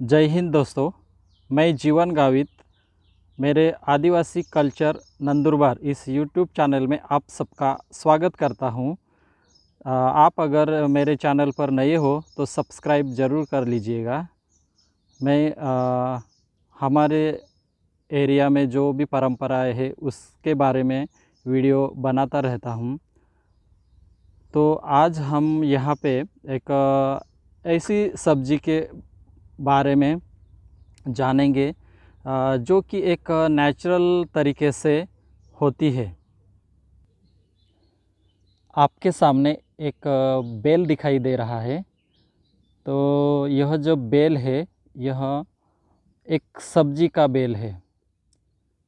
जय हिंद दोस्तों। मैं जीवन गावित मेरे आदिवासी कल्चर नंदुरबार इस यूट्यूब चैनल में आप सबका स्वागत करता हूं। आप अगर मेरे चैनल पर नए हो तो सब्सक्राइब ज़रूर कर लीजिएगा। मैं हमारे एरिया में जो भी परंपराएं हैं उसके बारे में वीडियो बनाता रहता हूं। तो आज हम यहाँ पे एक ऐसी सब्जी के बारे में जानेंगे जो कि एक नेचुरल तरीके से होती है। आपके सामने एक बेल दिखाई दे रहा है। तो यह जो बेल है यह एक सब्जी का बेल है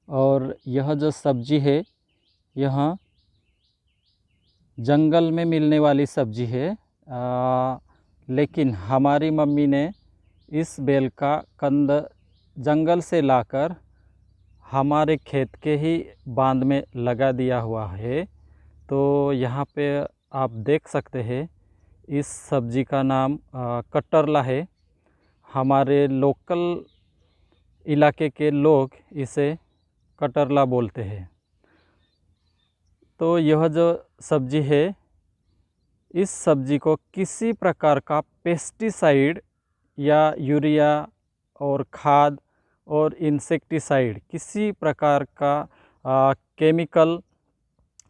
और यह जो सब्जी है यह जंगल में मिलने वाली सब्जी है। लेकिन हमारी मम्मी ने इस बेल का कंद जंगल से लाकर हमारे खेत के ही बांध में लगा दिया हुआ है। तो यहाँ पे आप देख सकते हैं इस सब्जी का नाम कटरला है। हमारे लोकल इलाके के लोग इसे कटरला बोलते हैं। तो यह जो सब्जी है इस सब्जी को किसी प्रकार का पेस्टिसाइड या यूरिया और खाद और इंसेक्टिसाइड किसी प्रकार का केमिकल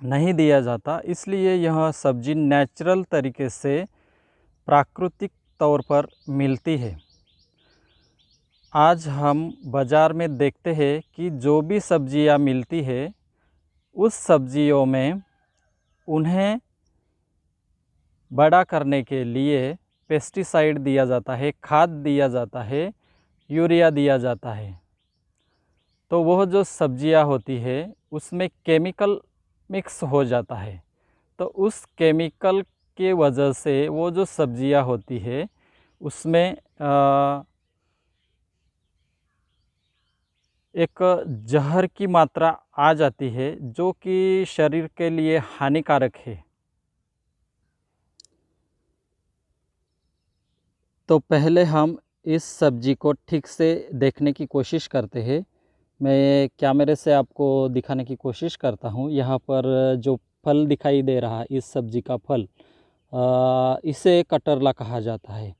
नहीं दिया जाता, इसलिए यह सब्जी नेचुरल तरीके से प्राकृतिक तौर पर मिलती है। आज हम बाज़ार में देखते हैं कि जो भी सब्जियां मिलती है उस सब्जियों में उन्हें बड़ा करने के लिए पेस्टिसाइड दिया जाता है, खाद दिया जाता है, यूरिया दिया जाता है। तो वह जो सब्जियां होती है उसमें केमिकल मिक्स हो जाता है। तो उस केमिकल के वजह से वो जो सब्जियां होती है उसमें एक जहर की मात्रा आ जाती है जो कि शरीर के लिए हानिकारक है। तो पहले हम इस सब्जी को ठीक से देखने की कोशिश करते हैं। मैं कैमरे से आपको दिखाने की कोशिश करता हूँ। यहाँ पर जो फल दिखाई दे रहा है इस सब्जी का फल, इसे कटरला कहा जाता है।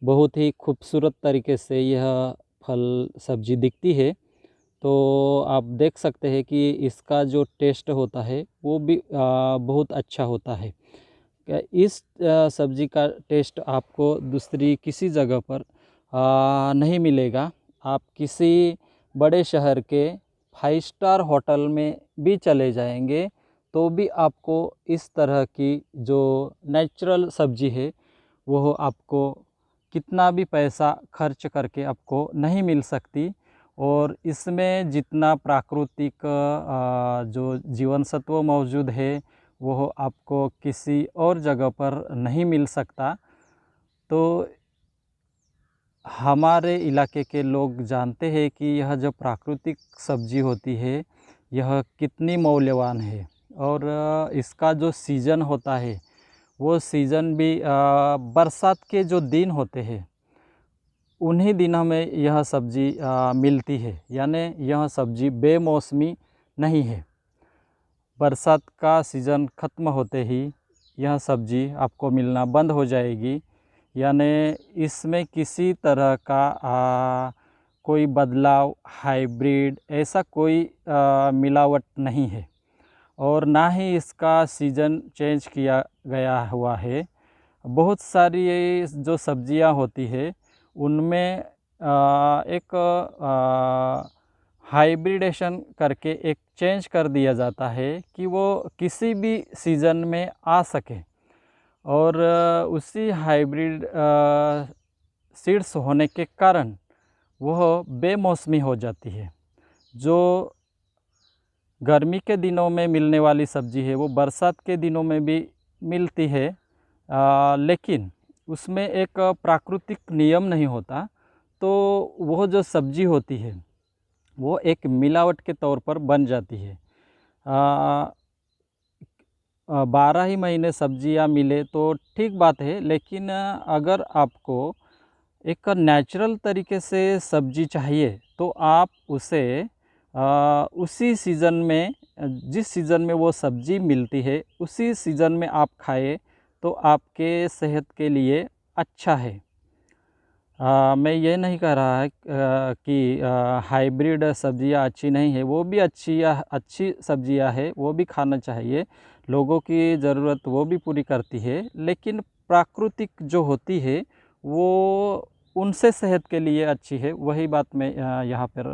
बहुत ही खूबसूरत तरीके से यह फल सब्जी दिखती है। तो आप देख सकते हैं कि इसका जो टेस्ट होता है वो भी बहुत अच्छा होता है। इस सब्जी का टेस्ट आपको दूसरी किसी जगह पर नहीं मिलेगा। आप किसी बड़े शहर के 5 स्टार होटल में भी चले जाएंगे तो भी आपको इस तरह की जो नेचुरल सब्जी है वो आपको कितना भी पैसा खर्च करके आपको नहीं मिल सकती। और इसमें जितना प्राकृतिक जो जीवन सत्व मौजूद है वो आपको किसी और जगह पर नहीं मिल सकता। तो हमारे इलाके के लोग जानते हैं कि यह जो प्राकृतिक सब्जी होती है यह कितनी मौल्यवान है। और इसका जो सीज़न होता है वो सीज़न भी बरसात के जो दिन होते हैं उन्हीं दिनों में यह सब्ज़ी मिलती है। यानी यह सब्ज़ी बेमौसमी नहीं है। बरसात का सीज़न ख़त्म होते ही यह सब्ज़ी आपको मिलना बंद हो जाएगी। यानी इसमें किसी तरह का कोई बदलाव, हाइब्रिड ऐसा कोई मिलावट नहीं है और ना ही इसका सीज़न चेंज किया गया हुआ है। बहुत सारी ये जो सब्जियां होती है उनमें एक हाइब्रिडेशन करके एक चेंज कर दिया जाता है कि वो किसी भी सीज़न में आ सके। और उसी हाइब्रिड सीड्स होने के कारण वह बेमौसमी हो जाती है। जो गर्मी के दिनों में मिलने वाली सब्ज़ी है वो बरसात के दिनों में भी मिलती है। लेकिन उसमें एक प्राकृतिक नियम नहीं होता। तो वह जो सब्ज़ी होती है वो एक मिलावट के तौर पर बन जाती है। 12 ही महीने सब्जियां मिले तो ठीक बात है, लेकिन अगर आपको एक नेचुरल तरीके से सब्जी चाहिए तो आप उसे उसी सीज़न में, जिस सीज़न में वो सब्ज़ी मिलती है उसी सीज़न में आप खाएँ तो आपके सेहत के लिए अच्छा है। मैं ये नहीं कह रहा है कि हाइब्रिड सब्जियां अच्छी नहीं है, वो भी अच्छी सब्जियां है, वो भी खाना चाहिए, लोगों की ज़रूरत वो भी पूरी करती है। लेकिन प्राकृतिक जो होती है वो उनसे सेहत के लिए अच्छी है, वही बात मैं यहाँ पर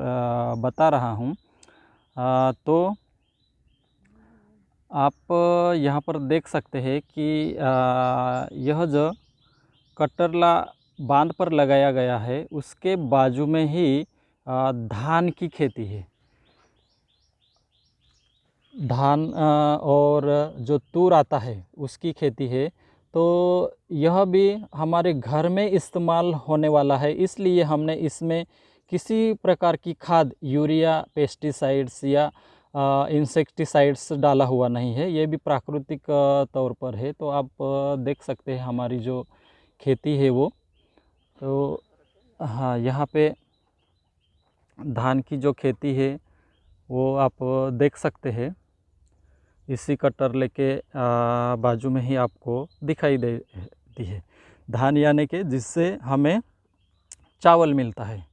बता रहा हूँ। तो आप यहाँ पर देख सकते हैं कि यह जो कटरला बांध पर लगाया गया है उसके बाजू में ही धान की खेती है। धान और जो तूर आता है उसकी खेती है। तो यह भी हमारे घर में इस्तेमाल होने वाला है, इसलिए हमने इसमें किसी प्रकार की खाद, यूरिया, पेस्टिसाइड्स या इंसेक्टिसाइड्स डाला हुआ नहीं है। ये भी प्राकृतिक तौर पर है। तो आप देख सकते हैं हमारी जो खेती है वो, तो हाँ, यहाँ पे धान की जो खेती है वो आप देख सकते हैं। इसी कटरले के बाजू में ही आपको दिखाई देती है धान, यानी कि जिससे हमें चावल मिलता है।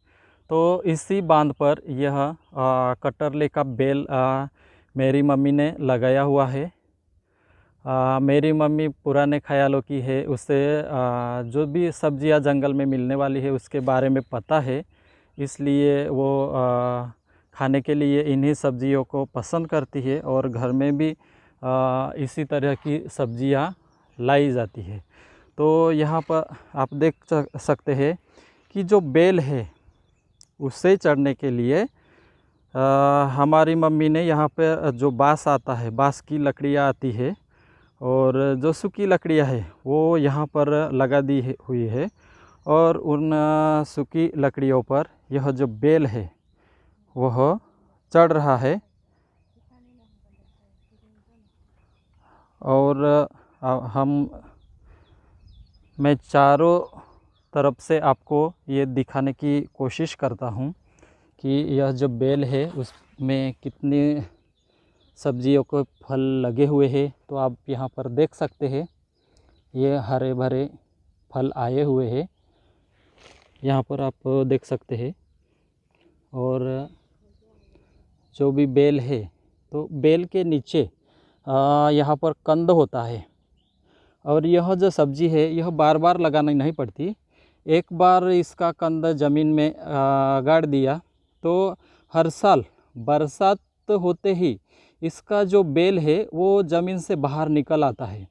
तो इसी बांध पर यह कटरले का बेल मेरी मम्मी ने लगाया हुआ है। मेरी मम्मी पुराने ख्यालों की है, उससे जो भी सब्जियां जंगल में मिलने वाली है उसके बारे में पता है, इसलिए वो खाने के लिए इन्हीं सब्जियों को पसंद करती है और घर में भी इसी तरह की सब्जियां लाई जाती है। तो यहाँ पर आप देख सकते हैं कि जो बेल है उससे चढ़ने के लिए हमारी मम्मी ने यहाँ पे जो बाँस आता है, बाँस की लकड़ियाँ आती है और जो सूखी लकड़ियाँ है वो यहाँ पर लगा दी हुई है और उन सूखी लकड़ियों पर यह जो बेल है वह चढ़ रहा है। और मैं चारों तरफ से आपको ये दिखाने की कोशिश करता हूँ कि यह जो बेल है उसमें कितनी सब्जियों को फल लगे हुए हैं। तो आप यहाँ पर देख सकते हैं, ये हरे भरे फल आए हुए हैं, यहाँ पर आप देख सकते हैं। और जो भी बेल है, तो बेल के नीचे यहाँ पर कंद होता है और यह जो सब्ज़ी है यह बार बार लगानी नहीं पड़ती। एक बार इसका कंद ज़मीन में गाड़ दिया तो हर साल बरसात होते ही इसका जो बेल है वो ज़मीन से बाहर निकल आता है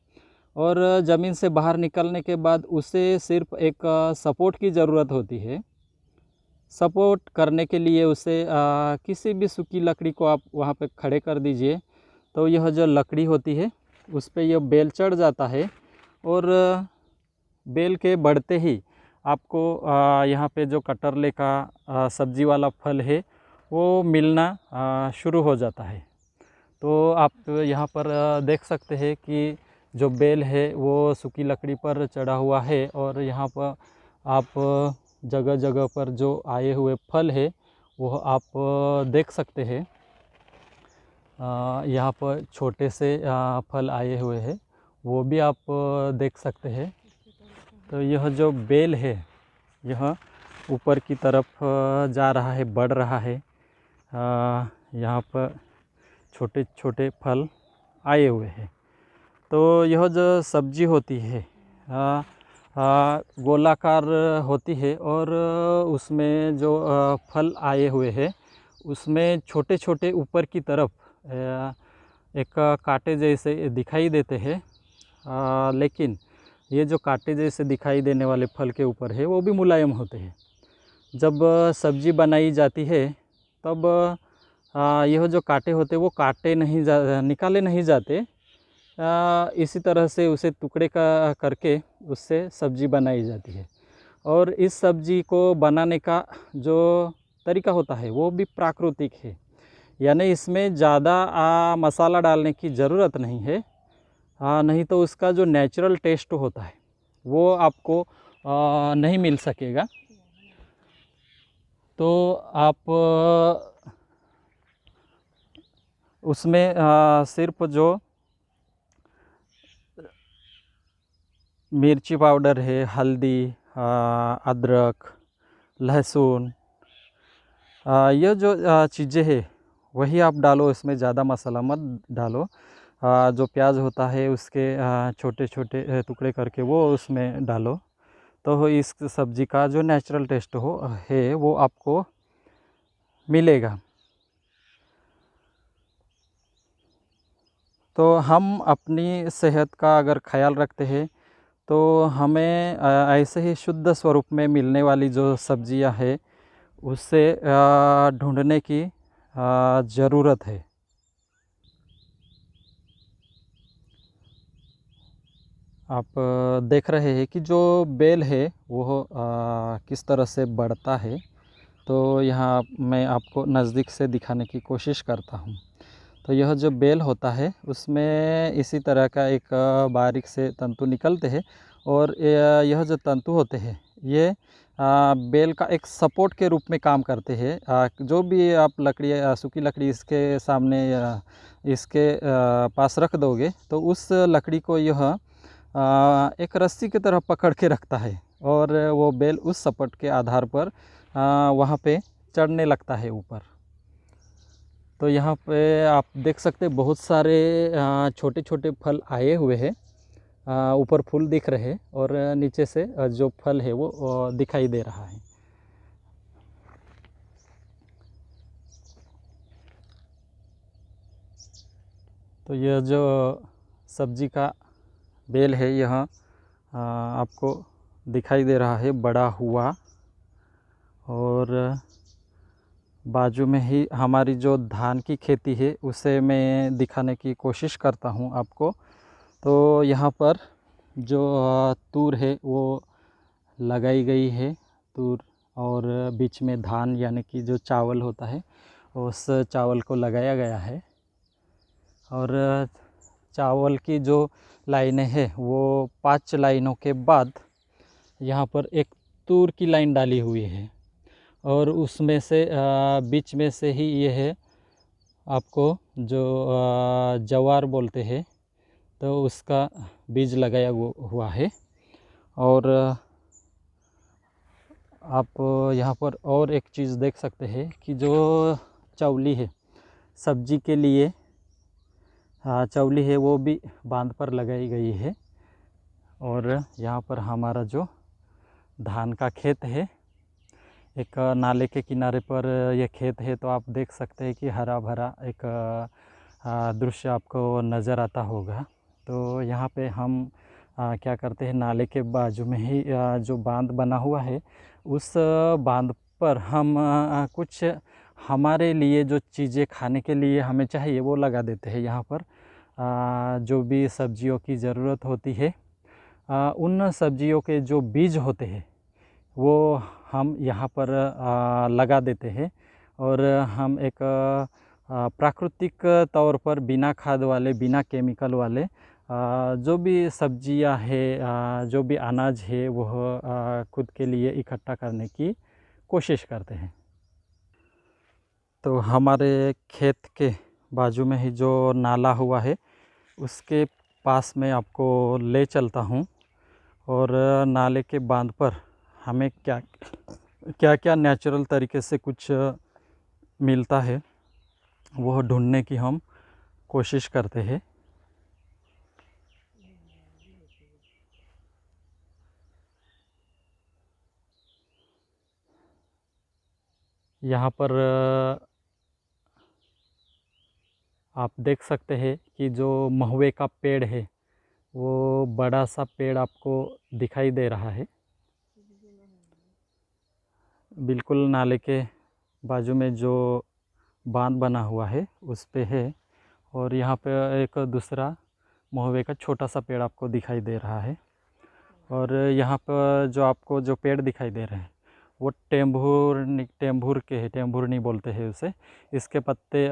और ज़मीन से बाहर निकलने के बाद उसे सिर्फ एक सपोर्ट की ज़रूरत होती है। सपोर्ट करने के लिए उसे किसी भी सूखी लकड़ी को आप वहाँ पे खड़े कर दीजिए, तो यह जो लकड़ी होती है उस पे यह बेल चढ़ जाता है और बेल के बढ़ते ही आपको यहाँ पे जो कटरले का सब्जी वाला फल है वो मिलना शुरू हो जाता है। तो आप यहाँ पर देख सकते हैं कि जो बेल है वो सूखी लकड़ी पर चढ़ा हुआ है और यहाँ पर आप जगह जगह पर जो आए हुए फल है वो आप देख सकते हैं। यहाँ पर छोटे से फल आए हुए हैं, वो भी आप देख सकते हैं। तो यह जो बेल है यह ऊपर की तरफ जा रहा है, बढ़ रहा है। यहाँ पर छोटे छोटे फल आए हुए हैं। तो यह जो सब्जी होती है गोलाकार होती है और उसमें जो फल आए हुए हैं उसमें छोटे छोटे ऊपर की तरफ एक कांटे जैसे दिखाई देते हैं। लेकिन ये जो कांटे जैसे दिखाई देने वाले फल के ऊपर है वो भी मुलायम होते हैं। जब सब्जी बनाई जाती है तब यह जो कांटे होते वो काटे नहीं निकाले नहीं जाते। इसी तरह से उसे टुकड़े का करके उससे सब्जी बनाई जाती है और इस सब्जी को बनाने का जो तरीका होता है वो भी प्राकृतिक है, यानी इसमें ज़्यादा मसाला डालने की ज़रूरत नहीं है। नहीं तो उसका जो नेचुरल टेस्ट होता है वो आपको नहीं मिल सकेगा। तो आप उसमें सिर्फ जो मिर्ची पाउडर है, हल्दी, अदरक, लहसुन, ये जो चीज़ें है वही आप डालो इसमें, ज़्यादा मसाला मत डालो। जो प्याज होता है उसके छोटे छोटे टुकड़े करके वो उसमें डालो, तो इस सब्ज़ी का जो नेचुरल टेस्ट है वो आपको मिलेगा। तो हम अपनी सेहत का अगर ख्याल रखते हैं तो हमें ऐसे ही शुद्ध स्वरूप में मिलने वाली जो सब्जियां है उससे ढूंढने की ज़रूरत है। आप देख रहे हैं कि जो बेल है वो किस तरह से बढ़ता है। तो यहाँ मैं आपको नज़दीक से दिखाने की कोशिश करता हूँ। तो यह जो बेल होता है उसमें इसी तरह का एक बारीक से तंतु निकलते हैं, और यह जो तंतु होते हैं ये बेल का एक सपोर्ट के रूप में काम करते हैं। जो भी आप लकड़ी, सूखी लकड़ी इसके सामने इसके पास रख दोगे तो उस लकड़ी को यह एक रस्सी की तरह पकड़ के रखता है, और वो बेल उस सपोर्ट के आधार पर वहाँ पे चढ़ने लगता है ऊपर। तो यहाँ पे आप देख सकते हैं बहुत सारे छोटे छोटे फल आए हुए हैं। ऊपर फूल दिख रहे हैं और नीचे से जो फल है वो दिखाई दे रहा है। तो यह जो सब्जी का बेल है यह आपको दिखाई दे रहा है बड़ा हुआ, और बाजू में ही हमारी जो धान की खेती है उसे मैं दिखाने की कोशिश करता हूँ आपको। तो यहाँ पर जो तूर है वो लगाई गई है, तूर, और बीच में धान यानी कि जो चावल होता है उस चावल को लगाया गया है। और चावल की जो लाइनें हैं वो 5 लाइनों के बाद यहाँ पर एक तूर की लाइन डाली हुई है, और उसमें से बीच में से ही ये है आपको जो जवार बोलते हैं तो उसका बीज लगाया हुआ है। और आप यहाँ पर और एक चीज़ देख सकते हैं कि जो चौली है सब्जी के लिए, चौली है वो भी बांध पर लगाई गई है। और यहाँ पर हमारा जो धान का खेत है, एक नाले के किनारे पर यह खेत है, तो आप देख सकते हैं कि हरा भरा एक दृश्य आपको नज़र आता होगा। तो यहाँ पे हम क्या करते हैं, नाले के बाजू में ही जो बांध बना हुआ है उस बांध पर हम कुछ हमारे लिए जो चीज़ें खाने के लिए हमें चाहिए वो लगा देते हैं। यहाँ पर जो भी सब्जियों की ज़रूरत होती है उन सब्जियों के जो बीज होते हैं वो हम यहाँ पर लगा देते हैं, और हम एक प्राकृतिक तौर पर बिना खाद वाले, बिना केमिकल वाले जो भी सब्जियां है, जो भी अनाज है वह खुद के लिए इकट्ठा करने की कोशिश करते हैं। तो हमारे खेत के बाजू में ही जो नाला हुआ है उसके पास में आपको ले चलता हूँ, और नाले के बांध पर हमें क्या क्या क्या नेचुरल तरीके से कुछ मिलता है वह ढूंढने की हम कोशिश करते हैं। यहाँ पर आप देख सकते हैं कि जो महुए का पेड़ है वो बड़ा सा पेड़ आपको दिखाई दे रहा है, बिल्कुल नाले के बाजू में जो बांध बना हुआ है उस पे है। और यहाँ पे एक दूसरा महुए का छोटा सा पेड़ आपको दिखाई दे रहा है। और यहाँ पर जो आपको जो पेड़ दिखाई दे रहे हैं वो टेम्भूर के है, टेम्भूरनी बोलते हैं उसे। इसके पत्ते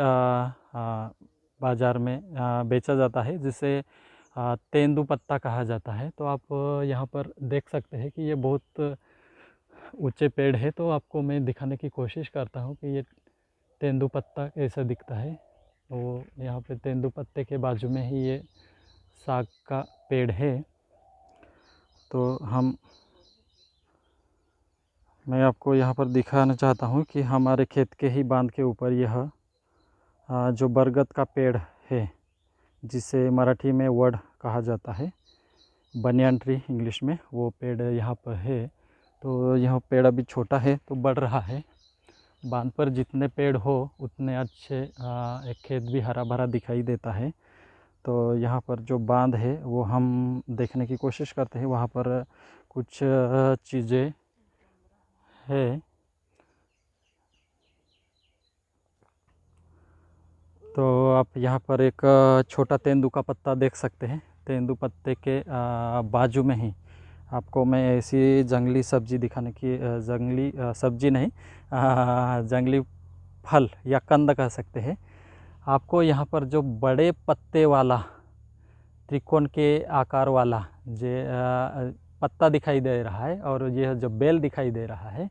बाज़ार में बेचा जाता है, जिसे तेंदू पत्ता कहा जाता है। तो आप यहाँ पर देख सकते हैं कि ये बहुत ऊंचे पेड़ है। तो आपको मैं दिखाने की कोशिश करता हूँ कि ये तेंदू पत्ता कैसा दिखता है। तो यहाँ पे तेंदू पत्ते के बाजू में ही ये साग का पेड़ है। तो मैं आपको यहाँ पर दिखाना चाहता हूँ कि हमारे खेत के ही बांध के ऊपर यह जो बरगद का पेड़ है, जिसे मराठी में वड कहा जाता है, बनियान ट्री इंग्लिश में, वो पेड़ यहाँ पर है। तो यह पेड़ अभी छोटा है तो बढ़ रहा है। बांध पर जितने पेड़ हो उतने अच्छे एक खेत भी हरा भरा दिखाई देता है। तो यहाँ पर जो बांध है वो हम देखने की कोशिश करते हैं। वहाँ पर कुछ चीज़ें है। तो आप यहाँ पर एक छोटा तेंदू का पत्ता देख सकते हैं। तेंदू पत्ते के बाजू में ही आपको मैं ऐसी जंगली सब्जी दिखाने की जंगली सब्जी नहीं, जंगली फल या कंद कह सकते हैं। आपको यहाँ पर जो बड़े पत्ते वाला त्रिकोण के आकार वाला जो पत्ता दिखाई दे रहा है और यह जो बेल दिखाई दे रहा है,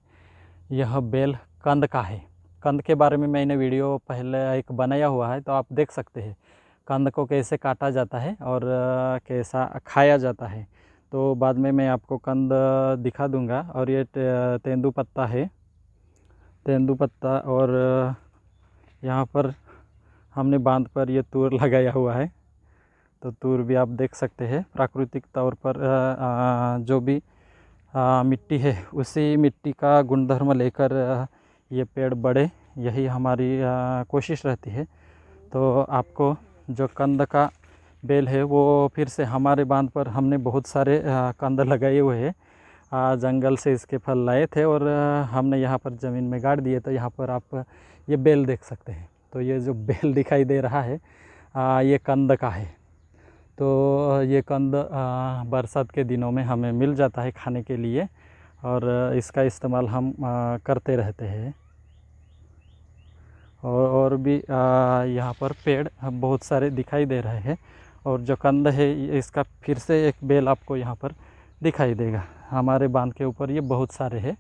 यह बेल कंद का है। कंद के बारे में मैंने वीडियो पहले एक बनाया हुआ है, तो आप देख सकते हैं कंद को कैसे काटा जाता है और कैसा खाया जाता है। तो बाद में मैं आपको कंद दिखा दूंगा। और ये तेंदू पत्ता है, तेंदू पत्ता। और यहाँ पर हमने बांध पर ये तूर लगाया हुआ है। तो तूर भी आप देख सकते हैं। प्राकृतिक तौर पर जो भी मिट्टी है उसी मिट्टी का गुणधर्म लेकर ये पेड़ बढ़े, यही हमारी कोशिश रहती है। तो आपको जो कंद का बेल है वो फिर से हमारे बांध पर हमने बहुत सारे कंद लगाए हुए हैं। जंगल से इसके फल लाए थे और हमने यहाँ पर ज़मीन में गाड़ दिए। तो यहाँ पर आप ये बेल देख सकते हैं। तो ये जो बेल दिखाई दे रहा है ये कंद का है। तो ये कंद बरसात के दिनों में हमें मिल जाता है खाने के लिए और इसका इस्तेमाल हम करते रहते हैं। और भी यहाँ पर पेड़ बहुत सारे दिखाई दे रहे हैं। और जो कंद है इसका फिर से एक बेल आपको यहाँ पर दिखाई देगा। हमारे बांध के ऊपर ये बहुत सारे हैं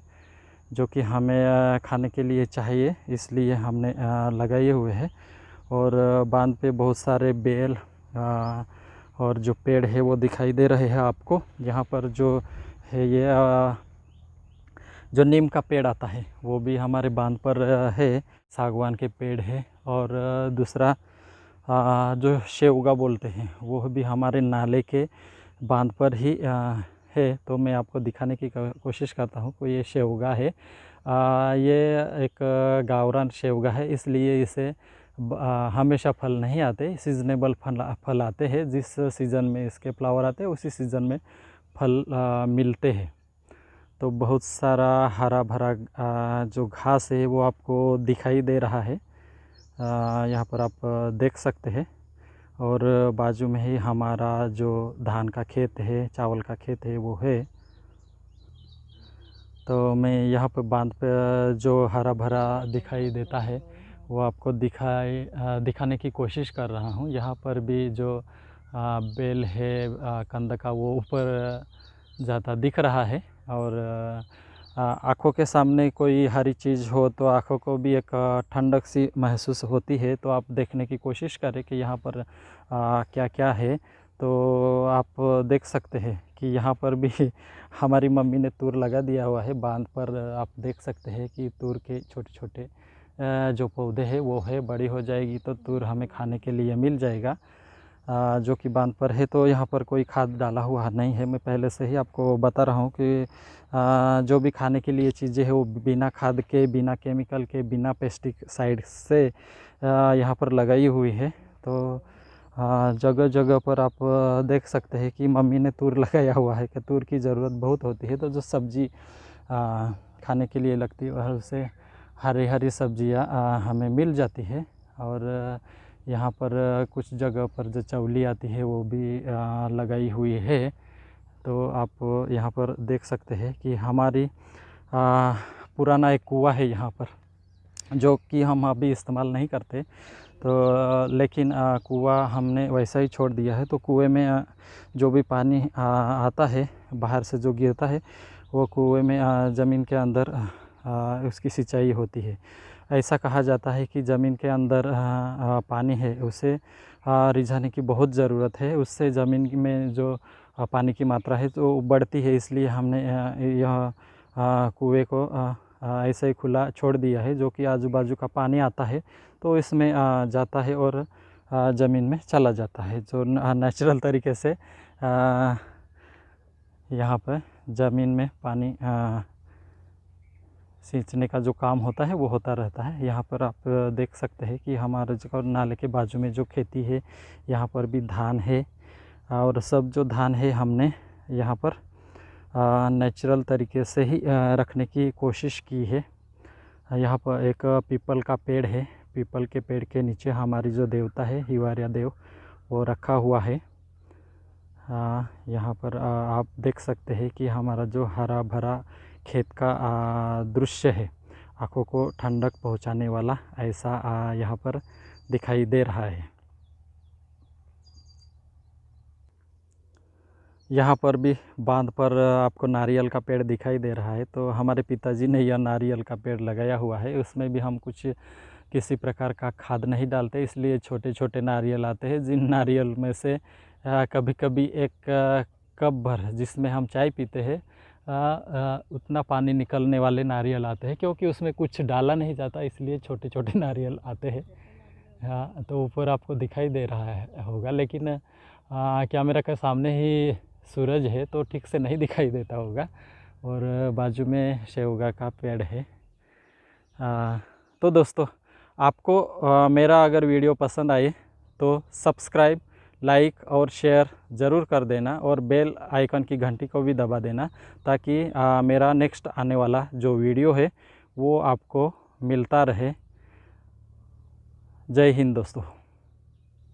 जो कि हमें खाने के लिए चाहिए, इसलिए हमने लगाए हुए हैं। और बांध पे बहुत सारे बेल और जो पेड़ है वो दिखाई दे रहे हैं आपको। यहाँ पर जो है ये जो नीम का पेड़ आता है वो भी हमारे बांध पर है। सागवान के पेड़ है। और दूसरा जो शेवगा बोलते हैं वो भी हमारे नाले के बांध पर ही है। तो मैं आपको दिखाने की कोशिश करता हूँ। कोई ये शेवगा है, ये एक गावरान शेवगा है, इसलिए इसे हमेशा फल नहीं आते, सीजनेबल फल आते हैं। जिस सीज़न में इसके फ्लावर आते हैं उसी सीज़न में फल मिलते हैं। तो बहुत सारा हरा भरा जो घास है वो आपको दिखाई दे रहा है, यहाँ पर आप देख सकते हैं। और बाजू में ही हमारा जो धान का खेत है, चावल का खेत है वो है। तो मैं यहाँ पर बांध पे जो हरा भरा दिखाई देता है वो आपको दिखाने की कोशिश कर रहा हूँ। यहाँ पर भी जो बेल है कंद का वो ऊपर जाता दिख रहा है। और आँखों के सामने कोई हरी चीज़ हो तो आँखों को भी एक ठंडक सी महसूस होती है। तो आप देखने की कोशिश करें कि यहाँ पर क्या क्या है। तो आप देख सकते हैं कि यहाँ पर भी हमारी मम्मी ने तूर लगा दिया हुआ है बांध पर। आप देख सकते हैं कि तूर के छोटे छोटे जो पौधे हैं वो है, बड़ी हो जाएगी तो तूर हमें खाने के लिए मिल जाएगा, जो कि बांध पर है। तो यहाँ पर कोई खाद डाला हुआ नहीं है। मैं पहले से ही आपको बता रहा हूँ कि जो भी खाने के लिए चीज़ें हैं वो बिना खाद के, बिना केमिकल के, बिना पेस्टिसाइड से यहाँ पर लगाई हुई है। तो जगह जगह पर आप देख सकते हैं कि मम्मी ने तूर लगाया हुआ है कि तूर की ज़रूरत बहुत होती है। तो जो सब्ज़ी खाने के लिए लगती है वह उसे हरी हरी सब्जियाँ हमें मिल जाती है। और यहाँ पर कुछ जगह पर जो चौली आती है वो भी लगाई हुई है। तो आप यहाँ पर देख सकते हैं कि हमारी पुराना एक कुआँ है यहाँ पर, जो कि हम अभी इस्तेमाल नहीं करते। लेकिन कुआँ हमने वैसा ही छोड़ दिया है। तो कुएं में जो भी पानी आता है बाहर से जो गिरता है वो कुएं में ज़मीन के अंदर उसकी सिंचाई होती है। ऐसा कहा जाता है कि ज़मीन के अंदर पानी है उसे रिझाने की बहुत ज़रूरत है, उससे ज़मीन में जो पानी की मात्रा है तो बढ़ती है। इसलिए हमने यह कुएं को ऐसे ही खुला छोड़ दिया है, जो कि आजू बाजू का पानी आता है तो इसमें जाता है और ज़मीन में चला जाता है, जो नेचुरल तरीके से यहाँ पर ज़मीन में पानी सींचने का जो काम होता है वो होता रहता है। यहाँ पर आप देख सकते हैं कि हमारे जो नाले के बाजू में जो खेती है यहाँ पर भी धान है, और सब जो धान है हमने यहाँ पर नेचुरल तरीके से ही रखने की कोशिश की है। यहाँ पर एक पीपल का पेड़ है, पीपल के पेड़ के नीचे हमारी जो देवता है हिवारिया देव वो रखा हुआ है। यहाँ पर आप देख सकते हैं कि हमारा जो हरा भरा खेत का दृश्य है, आँखों को ठंडक पहुँचाने वाला, ऐसा यहाँ पर दिखाई दे रहा है। यहाँ पर भी बांध पर आपको नारियल का पेड़ दिखाई दे रहा है। तो हमारे पिताजी ने यह नारियल का पेड़ लगाया हुआ है, उसमें भी हम कुछ किसी प्रकार का खाद नहीं डालते, इसलिए छोटे छोटे नारियल आते हैं, जिन नारियल में से कभी कभी एक कप भर जिसमें हम चाय पीते हैं उतना पानी निकलने वाले नारियल आते हैं, क्योंकि उसमें कुछ डाला नहीं जाता, इसलिए छोटे छोटे नारियल आते हैं। हाँ, तो ऊपर आपको दिखाई दे रहा है होगा, लेकिन कैमरा के सामने ही सूरज है तो ठीक से नहीं दिखाई देता होगा। और बाजू में शेवगा का पेड़ है। तो दोस्तों, आपको मेरा अगर वीडियो पसंद आए तो सब्सक्राइब, लाइक और शेयर ज़रूर कर देना, और बेल आइकन की घंटी को भी दबा देना, ताकि मेरा नेक्स्ट आने वाला जो वीडियो है वो आपको मिलता रहे। जय हिंद दोस्तों।